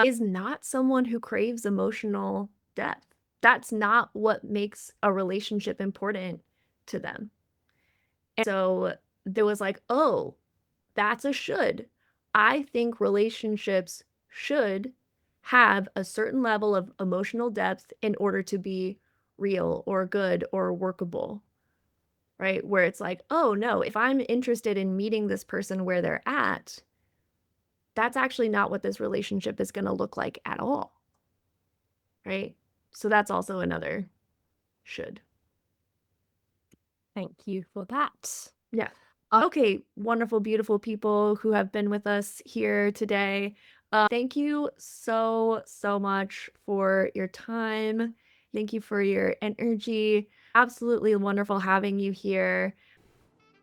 is not someone who craves emotional depth. That's not what makes a relationship important to them. And so there was like, oh, that's a should. I think relationships should have a certain level of emotional depth in order to be real or good or workable, right? Where it's like, oh no, if I'm interested in meeting this person where they're at, that's actually not what this relationship is going to look like at all, right? So that's also another should. Thank you for that. Yeah. Okay, wonderful, beautiful people who have been with us here today. Thank you so, so much for your time. Thank you for your energy. Absolutely wonderful having you here.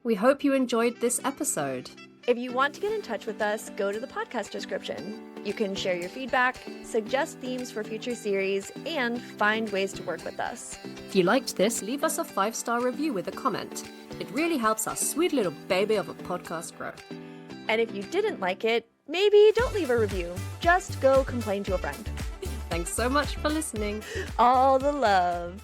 We hope you enjoyed this episode. If you want to get in touch with us, go to the podcast description. You can share your feedback, suggest themes for future series, and find ways to work with us. If you liked this, leave us a 5-star review with a comment. It really helps our sweet little baby of a podcast grow. And if you didn't like it, maybe don't leave a review. Just go complain to a friend. Thanks so much for listening. All the love.